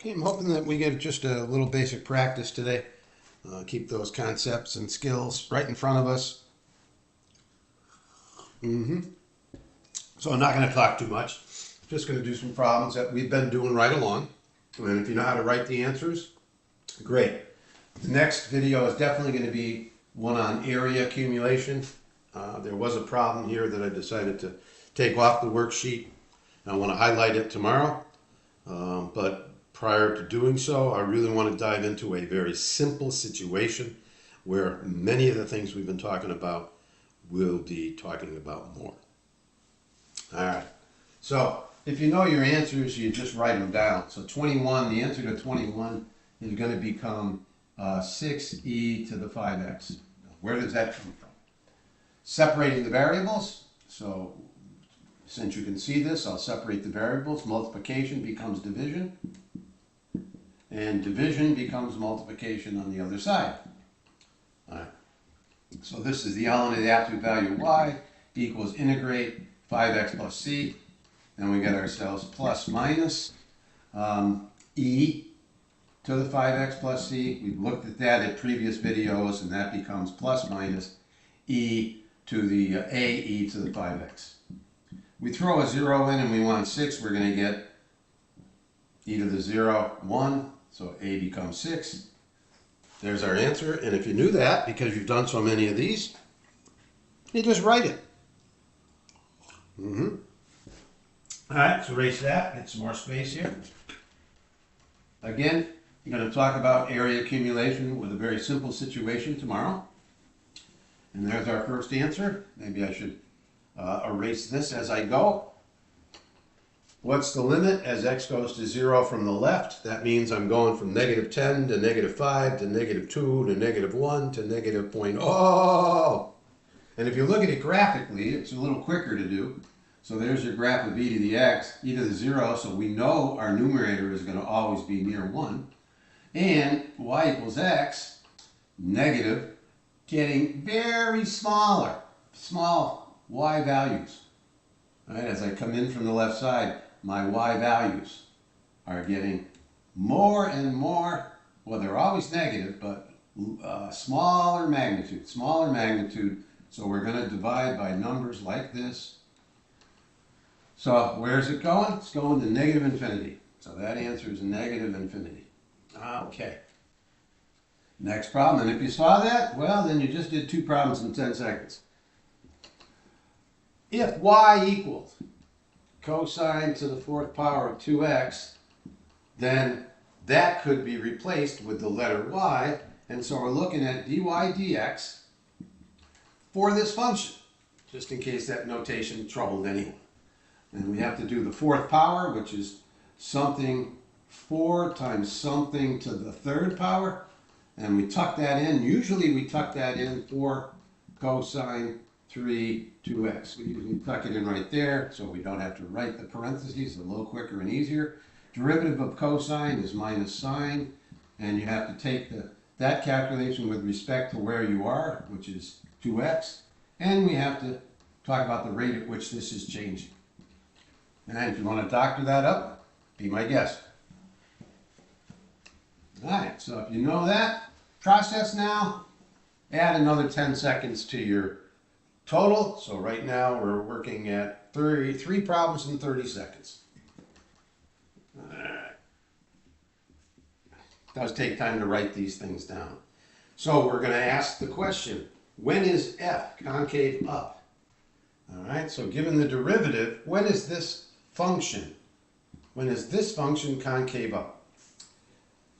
Okay, I'm hoping that we get just a little basic practice today. Keep those concepts and skills right in front of us. So I'm not going to talk too much. Just going to do some problems that we've been doing right along. And if you know how to write the answers, great. The next video is definitely going to be one on area accumulation. There was a problem here that I decided to take off the worksheet. I want to highlight it tomorrow. But prior to doing so, I really want to dive into a very simple situation where many of the things we've been talking about will be talking about more. All right. So if you know your answers, you just write them down. So 21, the answer to 21 is going to become 6e to the 5x. Where does that come from? Separating the variables. So since you can see this, I'll separate the variables. Multiplication becomes division. And division becomes multiplication on the other side. All right. So this is the element of the absolute value of y equals integrate 5x plus c. Then we get ourselves plus minus e to the 5x plus c. We've looked at that in previous videos, and that becomes plus minus e to the ae to the 5x. We throw a 0 in and we want 6, we're going to get e to the 0, 1, so a becomes 6. There's our answer, and if you knew that, because you've done so many of these, you just write it. All right, so erase that, get some more space here. Again, I'm going to talk about area accumulation with a very simple situation tomorrow. And there's our first answer. Maybe I should erase this as I go. What's the limit as x goes to 0 from the left? That means I'm going from negative 10 to negative 5 to negative 2 to negative 1 to negative 0.0. And if you look at it graphically, it's a little quicker to do. So there's your graph of e to the x, e to the 0, so we know our numerator is going to always be near 1. And y equals x, negative, getting very small y values. All right, as I come in from the left side, my y values are getting more and more, well, they're always negative, but smaller magnitude. So we're going to divide by numbers like this. So where's it going? It's going to negative infinity. So that answer is negative infinity. Okay. Next problem. And if you saw that, well, then you just did 2 problems in 10 seconds. If y equals cosine to the 4th power of 2x, then that could be replaced with the letter y. And so we're looking at dy dx for this function, just in case that notation troubled anyone. And we have to do the 4th power, which is something 4 times something to the 3rd power. And we tuck that in. Usually we tuck that in for cosine 3 2x. We usually tuck it in right there, so we don't have to write the parentheses. A little quicker and easier. Derivative of cosine is minus sine, and you have to take that calculation with respect to where you are, which is 2x, and we have to talk about the rate at which this is changing. And if you want to doctor that up, be my guest. All right, so if you know that process now, add another 10 seconds to your total. So right now we're working at 3 problems in 30 seconds. All right. It does take time to write these things down. So we're going to ask the question, when is f concave up? All right, so given the derivative, when is this function concave up?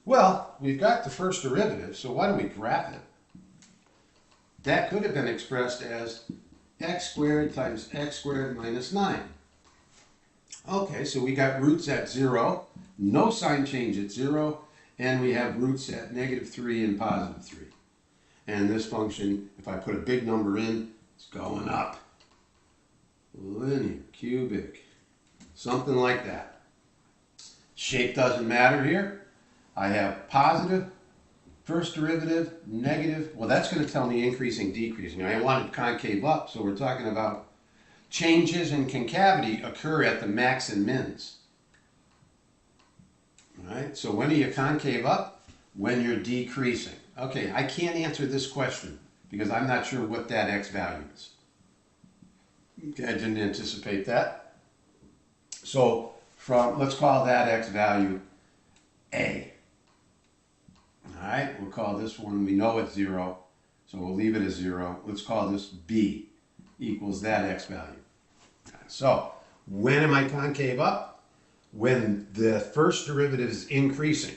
Well, we've got the first derivative, so why don't we graph it? That could have been expressed as x squared times x squared minus 9. Okay, so we got roots at 0, no sign change at 0, and we have roots at negative 3 and positive 3. And this function, if I put a big number in, it's going up. Linear, cubic, something like that. Shape doesn't matter here. I have positive first derivative, negative. Well, that's going to tell me increasing, decreasing. I want it concave up, so we're talking about changes in concavity occur at the max and mins. All right, so when are you concave up? When you're decreasing. Okay, I can't answer this question because I'm not sure what that x value is. Okay, I didn't anticipate that. So let's call that x value A. All right, we'll call this one, we know it's 0, so we'll leave it as 0. Let's call this B equals that x value. So when am I concave up? When the first derivative is increasing,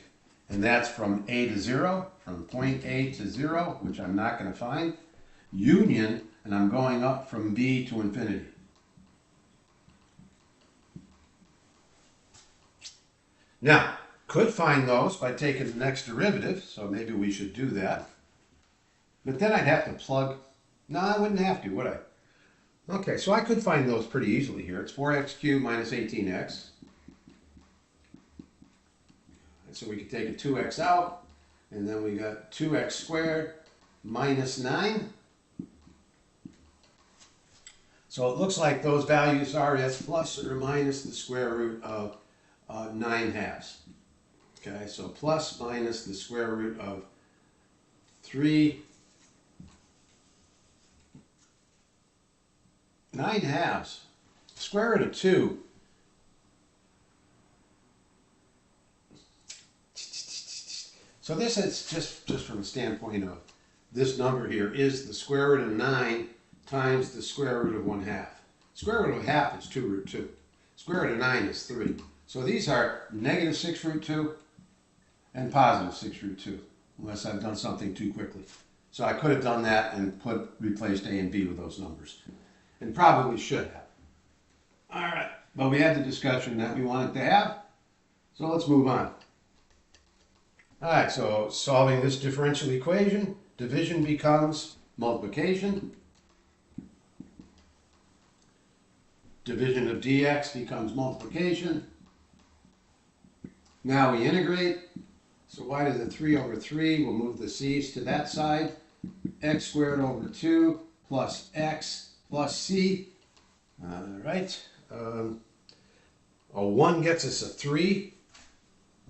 and that's from A to 0, from point A to 0, which I'm not going to find, union, and I'm going up from B to infinity. Now, could find those by taking the next derivative, so maybe we should do that. But then I'd have to plug, no, I wouldn't have to, would I? Okay, so I could find those pretty easily here. It's 4x cubed minus 18x. And so we could take a 2x out, and then we got 2x squared minus 9. So it looks like those values are as plus or minus the square root of 9/2. Okay, so plus minus the square root of 3 9/2. Square root of 2. So this is just from the standpoint of this number here is the square root of 9 times the square root of 1/2. Square root of 1/2 is 2 root 2. Square root of 9 is 3. So these are negative 6 root 2 and positive 6 root 2, unless I've done something too quickly. So I could have done that and replaced A and B with those numbers. And probably should have. All right, but we had the discussion that we wanted to have, so let's move on. All right, so solving this differential equation, division becomes multiplication. Division of dx becomes multiplication. Now we integrate. So y to the 3 over 3, we'll move the c's to that side. X squared over 2 plus x plus c. All right. A 1 gets us a 3.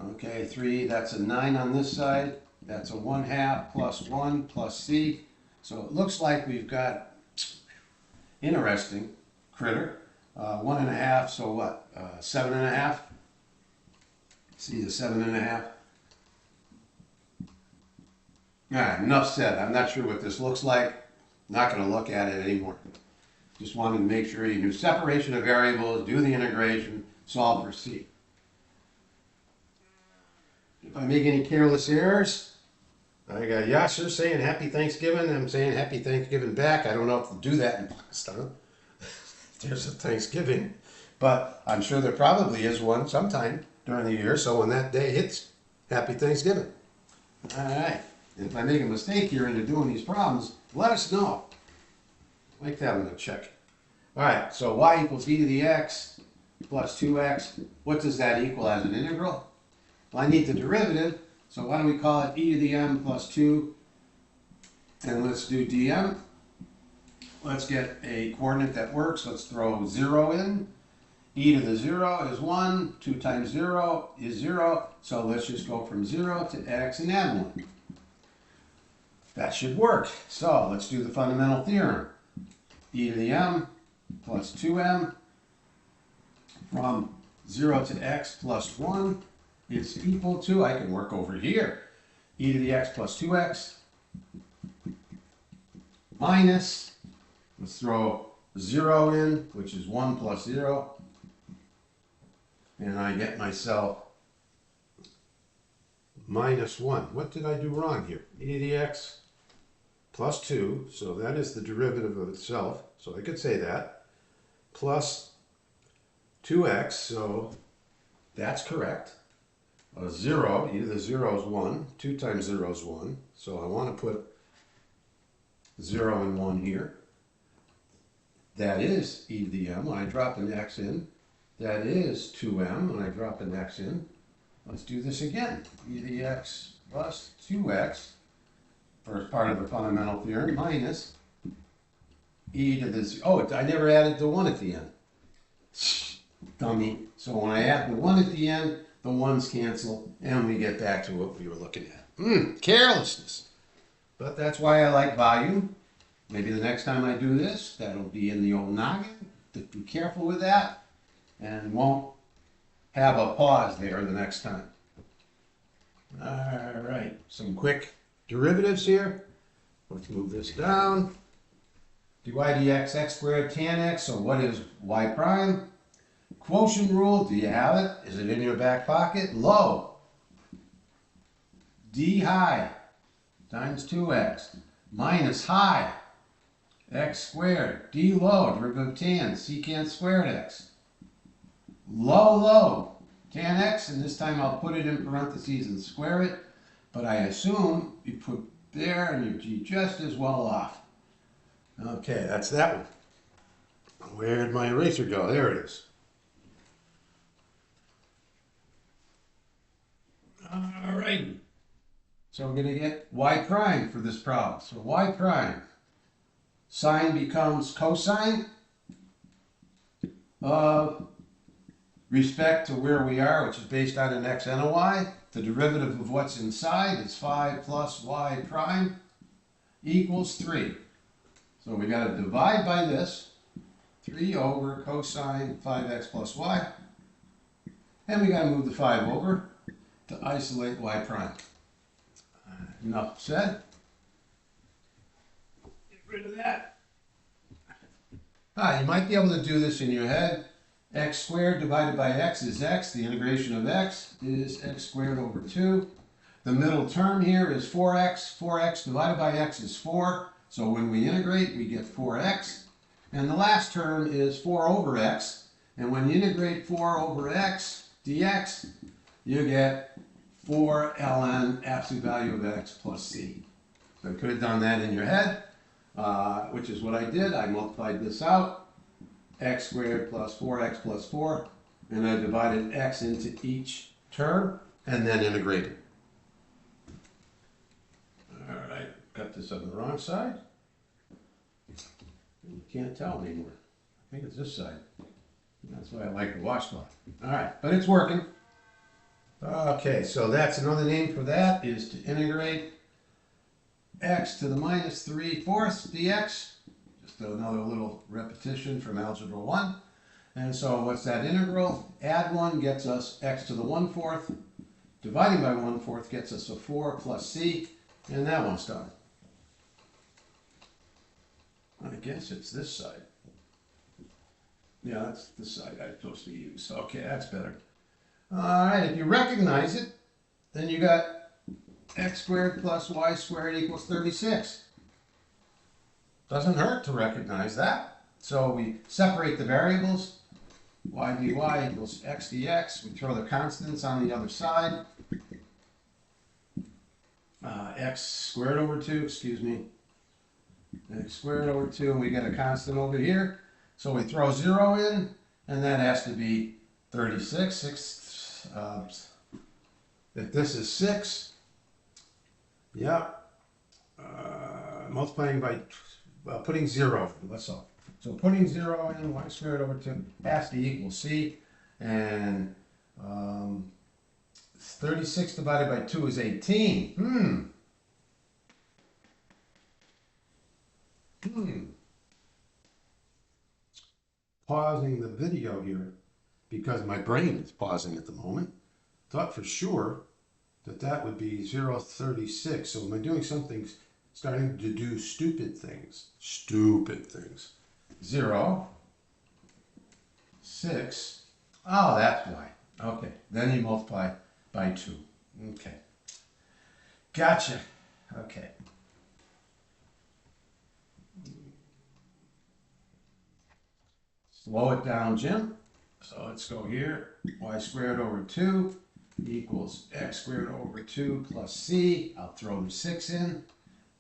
Okay, 3, that's a 9 on this side. That's a 1/2 plus 1 plus c. So it looks like we've got, interesting critter. 1.5, so what? 7.5? See the 7.5? All right, enough said. I'm not sure what this looks like. Not going to look at it anymore. Just wanted to make sure you knew separation of variables, do the integration, solve for C. If I make any careless errors, I got Yasser saying Happy Thanksgiving. I'm saying Happy Thanksgiving back. I don't know if they'll do that in Pakistan. There's a Thanksgiving. But I'm sure there probably is one sometime during the year. So when that day hits, Happy Thanksgiving. All right. And if I make a mistake here into doing these problems, let us know. I like that one to check. All right, so y equals e to the x plus 2x. What does that equal as an integral? Well, I need the derivative, so why don't we call it e to the m plus 2, and let's do dm. Let's get a coordinate that works. Let's throw 0 in. E to the 0 is 1, 2 times 0 is 0, so let's just go from 0 to x and add 1. That should work. So let's do the fundamental theorem. E to the m plus 2m from 0 to x plus 1 is equal to, I can work over here, e to the x plus 2x minus, let's throw 0 in, which is 1 plus 0, and I get myself minus 1. What did I do wrong here? E to the x plus 2, so that is the derivative of itself, so I could say that, plus 2x, so that's correct. 0, e to the 0 is 1, 2 times 0 is 1, so I want to put 0 and 1 here. That is e to the m. When I drop an x in, that is 2m. When I drop an x in, let's do this again. E to the x plus 2x, first part of the fundamental theorem, minus e to the, oh, I never added the 1 at the end. Dummy. So when I add the 1 at the end, the ones cancel, and we get back to what we were looking at. Carelessness. But that's why I like volume. Maybe the next time I do this, that'll be in the old noggin. Be careful with that, and won't have a pause there the next time. All right, some quick derivatives here. Let's move this down. dy dx x squared tan x, so what is y prime? Quotient rule, do you have it? Is it in your back pocket? Low. D high times 2x minus high x squared. D low, derivative of tan, secant squared x. Low, tan x, and this time I'll put it in parentheses and square it, but I assume you put there and you're just as well off. Okay, that's that one. Where'd my eraser go? There it is. All right. So we're going to get y prime for this problem. So y prime, sine becomes cosine of respect to where we are, which is based on an x and a y. The derivative of what's inside is 5 plus y prime equals 3. So we got to divide by this, 3 over cosine 5x plus y. And we got to move the 5 over to isolate y prime. Enough said. Get rid of that. You might be able to do this in your head. X squared divided by x is x. The integration of x is x squared over 2. The middle term here is 4x. 4x divided by x is 4. So when we integrate, we get 4x. And the last term is 4 over x. And when you integrate 4 over x dx, you get 4 ln absolute value of x plus c. So I could have done that in your head, which is what I did. I multiplied this out. X squared plus 4x plus 4, and I divided x into each term and then integrated. All right, got this on the wrong side. You can't tell anymore. I think it's this side. That's why I like the washcloth. All right, but it's working. Okay, so that's another name for that, is to integrate x to the minus 3/4 dx. Just another little repetition from Algebra 1. And so what's that integral? Add 1 gets us x to the 1/4. Dividing by 1/4 gets us a 4 plus c. And that one's done. I guess it's this side. Yeah, that's the side I'm supposed to use. Okay, that's better. All right, if you recognize it, then you got x squared plus y squared equals 36. Doesn't hurt to recognize that. So we separate the variables. Y dy equals x dx. We throw the constants on the other side. X squared over 2, excuse me. X squared over 2, and we get a constant over here. So we throw 0 in, and that has to be 36. If this is 6, yeah, multiplying by, putting 0, let's solve. So putting 0 in, y squared over 2 has to equal c, and 36 divided by 2 is 18. Pausing the video here because my brain is pausing at the moment. Thought for sure that that would be 0.36. So am I doing something, starting to do stupid things? Stupid things. 0, 6. Oh, that's why. Okay. Then you multiply by 2. Okay. Gotcha. Okay. Slow it down, Jim. So let's go here. Y squared over 2 equals x squared over 2 plus c. I'll throw the 6 in.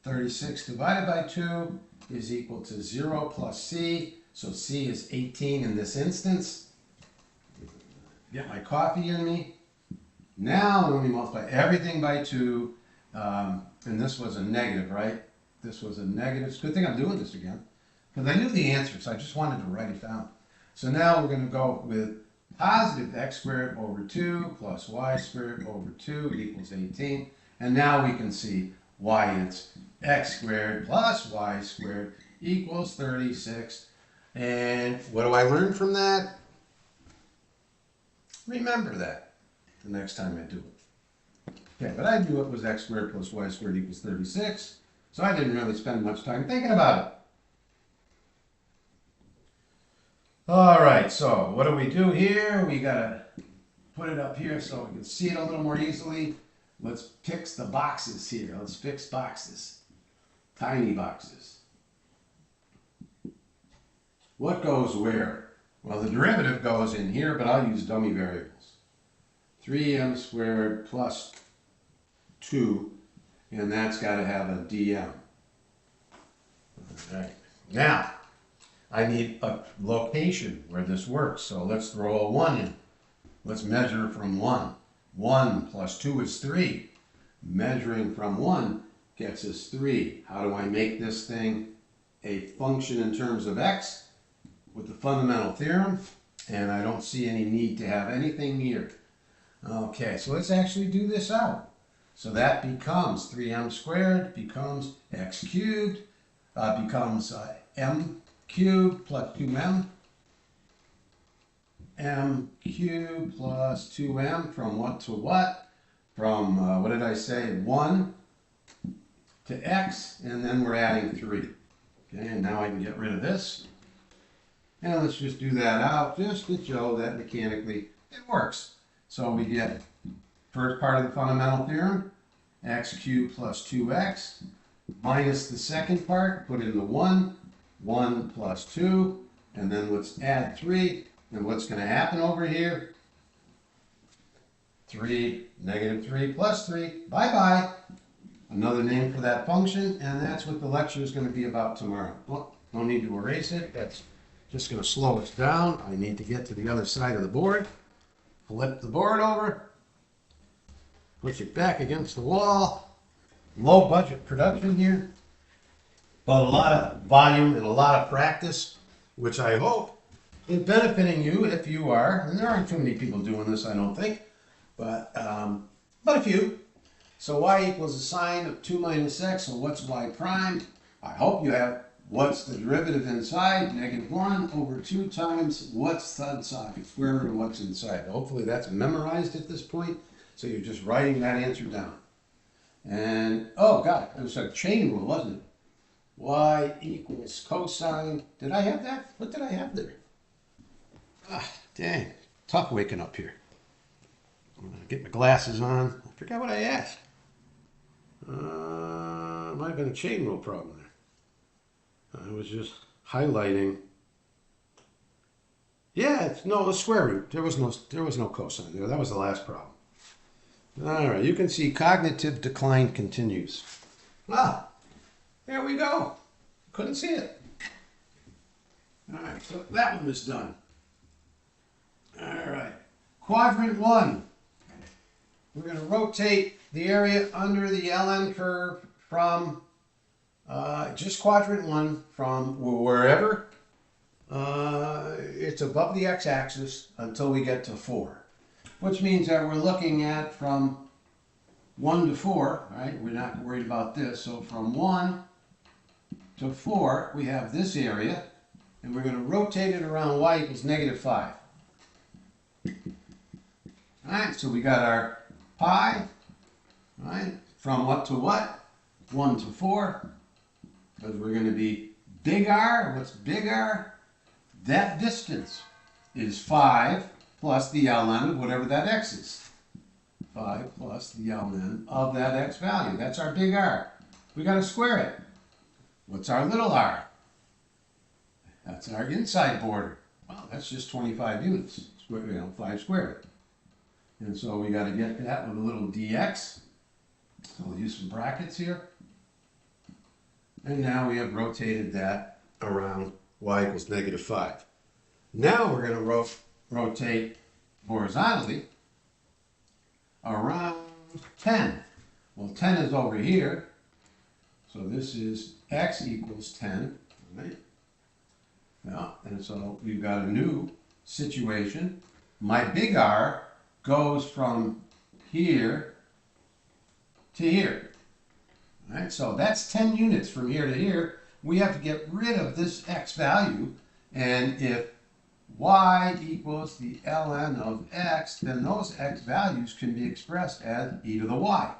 36 divided by 2 is equal to 0 plus c. So c is 18 in this instance. Get my coffee in me. Now when we multiply everything by 2, and this was a negative, right? This was a negative. It's a good thing I'm doing this again, because I knew the answers. I just wanted to write it down. So now we're going to go with positive x squared over 2 plus y squared over 2 equals 18. And now we can see why it's x squared plus y squared equals 36. And what do I learn from that? Remember that the next time I do it. Okay, but I knew it was x squared plus y squared equals 36, so I didn't really spend much time thinking about it. All right, so what do we do here? We gotta put it up here so we can see it a little more easily. Let's fix the boxes here. Let's fix boxes. Tiny boxes. What goes where? Well, the derivative goes in here, but I'll use dummy variables. 3m squared plus 2, and that's got to have a dm. All right. Now, I need a location where this works, so let's throw a 1 in. Let's measure from 1. 1 plus 2 is 3. Measuring from 1 gets us 3. How do I make this thing a function in terms of x? With the fundamental theorem, and I don't see any need to have anything here. Okay, so let's actually do this out. So that becomes 3m squared becomes x cubed, becomes m cubed plus 2m, m cubed plus 2m from what to what? From, what did I say, 1 to x, and then we're adding 3. Okay, and now I can get rid of this. And let's just do that out just to show that mechanically it works. So we get first part of the fundamental theorem, x cubed plus 2x, minus the second part, put in the 1, 1 plus 2, and then let's add 3. And what's going to happen over here? 3, negative 3 plus 3, bye-bye. Another name for that function, and that's what the lecture is going to be about tomorrow. Well, no need to erase it. That's just going to slow us down. I need to get to the other side of the board. Flip the board over. Push it back against the wall. Low budget production here. But a lot of volume and a lot of practice, which I hope is benefiting you if you are. And there aren't too many people doing this, I don't think. But a few. So y equals the sine of 2 minus x. So what's y prime? I hope you have what's the derivative inside? Negative 1 over 2 times what's the inside? Square root of what's inside. Hopefully that's memorized at this point. So you're just writing that answer down. And, oh God, it was a chain rule, wasn't it? Y equals cosine. Did I have that? What did I have there? Ah, dang. Tough waking up here. I'm going to get my glasses on. I forgot what I asked. Might have been a chain rule problem there. I was just highlighting. Yeah, it's the square root. There was no cosine there. That was the last problem. All right, you can see cognitive decline continues. Ah, there we go. Couldn't see it. All right, so that one is done. All right, quadrant 1. We're going to rotate the area under the LN curve from just quadrant 1 from wherever it's above the x-axis until we get to 4, which means that we're looking at from 1 to 4, right? We're not worried about this. So from 1 to 4, we have this area, and we're going to rotate it around y equals negative 5. All right, so we got our pi, right? From what to what? 1 to 4. Because we're going to be big R. What's big R? That distance is 5 plus the ln of whatever that x is. 5 plus the ln of that x value. That's our big R. We got to square it. What's our little r? That's our inside border. Well, that's just 25 units. 5 squared. And so we got to get that with a little dx. So we'll use some brackets here. And now we have rotated that around y equals negative 5. Now we're going to rotate horizontally around 10. Well, 10 is over here. So this is x equals 10. Right? Yeah, and so we've got a new situation. my big R goes from here to here. All right, so that's 10 units from here to here. We have to get rid of this x value, and if y equals the ln of x, then those x values can be expressed as e to the y.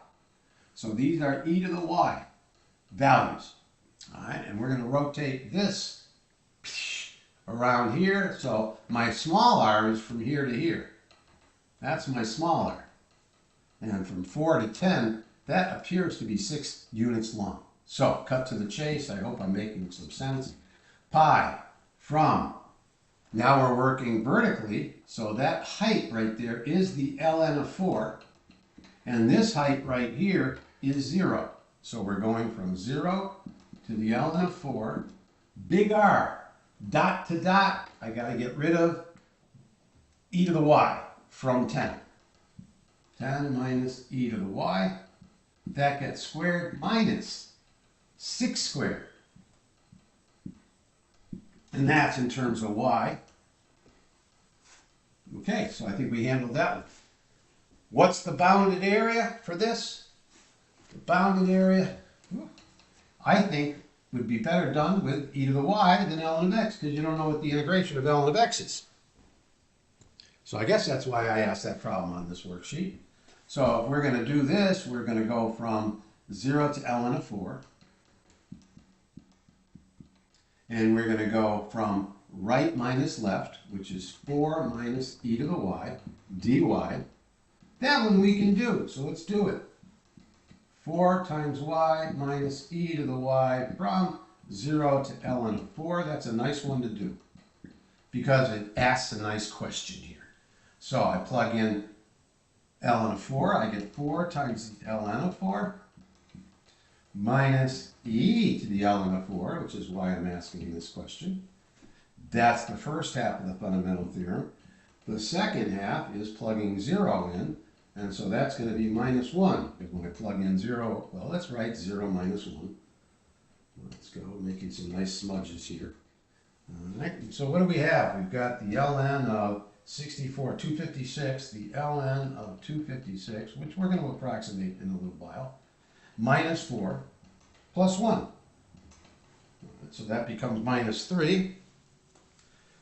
So these are e to the y values. All right, and we're going to rotate this around here. So my small r is from here to here. That's my small r. And from 4 to 10, that appears to be 6 units long. So, cut to the chase. I hope I'm making some sense. Pi from, now we're working vertically, so that height right there is the ln of 4. And this height right here is 0. So we're going from 0 to the ln of 4. Big R, dot to dot, I got to get rid of e to the y from 10. 10 minus e to the y. That gets squared minus 6 squared. And that's in terms of y. Okay, so I think we handled that one. What's the bounded area for this? The bounded area, I think, would be better done with e to the y than ln of x, because you don't know what the integration of ln of x is. So I guess that's why I asked that problem on this worksheet. So if we're going to do this, we're going to go from 0 to ln of 4. And we're going to go from right minus left, which is 4 minus e to the y, dy. That one we can do, so let's do it. 4 times y minus e to the y from 0 to ln of 4. That's a nice one to do, because it asks a nice question here. So I plug in ln of 4, I get 4 times the ln of 4 minus e to the ln of 4, which is why I'm asking this question. That's the first half of the fundamental theorem. The second half is plugging 0 in, and so that's going to be minus 1. If when I plug in 0, well, let's write 0 minus 1. Let's go, making some nice smudges here. All right, so what do we have? We've got the ln of 64, 256, the ln of 256, which we're going to approximate in a little while, minus 4, plus 1. So that becomes minus 3.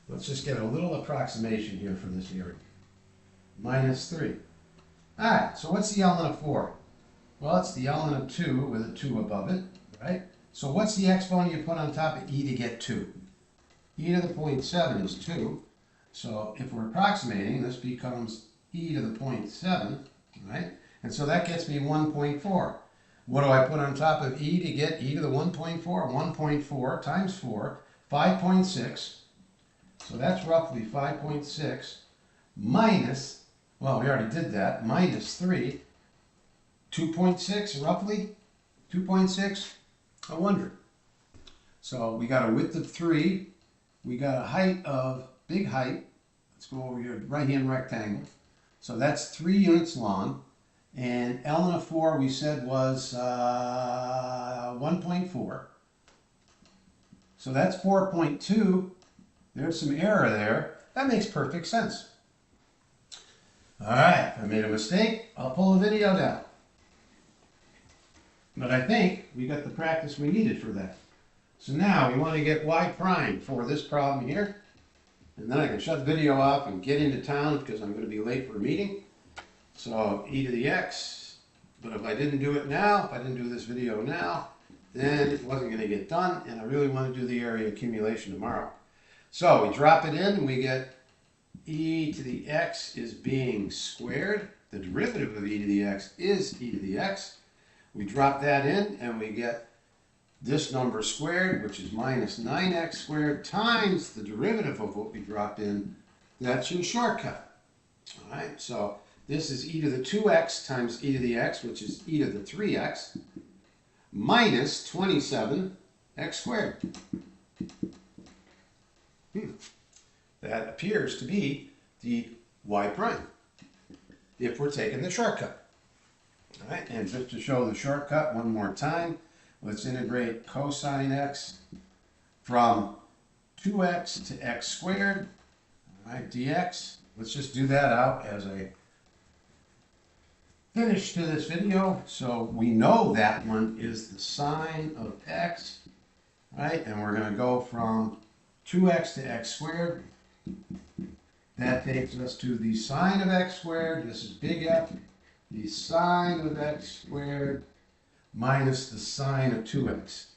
Let's just get a little approximation here for this area. Minus 3. All right, so what's the ln of 4? Well, it's the ln of 2 with a 2 above it, right? So what's the exponent you put on top of e to get 2? E to the 0.7 is 2. So if we're approximating, this becomes e to the 0.7, right? And so that gets me 1.4. What do I put on top of e to get e to the 1.4? 1.4 times 4, 5.6. So that's roughly 5.6 minus, well, we already did that, minus 3, 2.6 roughly, 2.6, I wonder. So we got a width of 3, we got a height of, big height, let's go over here, right-hand rectangle. So that's 3 units long, and ln of 4 we said was 1.4. So that's 4.2. There's some error there. That makes perfect sense. All right, if I made a mistake, I'll pull the video down. But I think we got the practice we needed for that. So now we want to get y prime for this problem here. And then I can shut the video off and get into town because I'm going to be late for a meeting. So e to the x, but if I didn't do it now, if I didn't do this video now, then it wasn't going to get done, and I really want to do the area accumulation tomorrow. So we drop it in and we get e to the x is being squared. The derivative of e to the x is e to the x. We drop that in and we get this number squared, which is minus 9x squared, times the derivative of what we dropped in. That's your shortcut. All right, so this is e to the 2x times e to the x, which is e to the 3x, minus 27x squared. That appears to be the y prime, if we're taking the shortcut. All right, and just to show the shortcut one more time, let's integrate cosine x from 2x to x squared, all right, dx. let's just do that out as a finish to this video. So we know that one is the sine of x, right? And we're going to go from 2x to x squared. That takes us to the sine of x squared. This is big F. The sine of x squared minus the sine of 2x.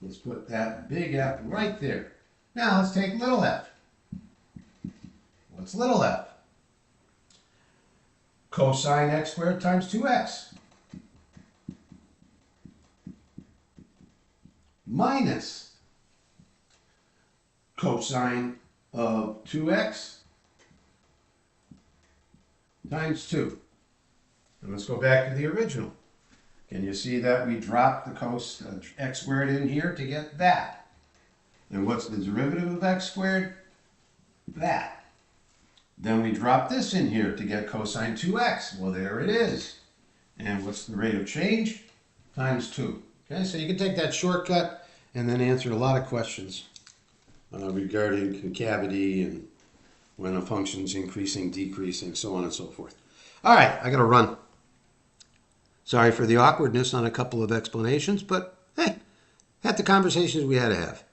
Let's put that big F right there. Now let's take little f. What's little f? Cosine x squared times 2x. Minus cosine of 2x times 2. And let's go back to the original. Can you see that we dropped the cos x squared in here to get that? And what's the derivative of x squared? That. Then we drop this in here to get cosine 2x. Well, there it is. And what's the rate of change? Times 2. Okay, so you can take that shortcut and then answer a lot of questions regarding concavity and when a function's increasing, decreasing, so on and so forth. All right, I got to run. Sorry for the awkwardness on a couple of explanations, but hey, had the conversations we had to have.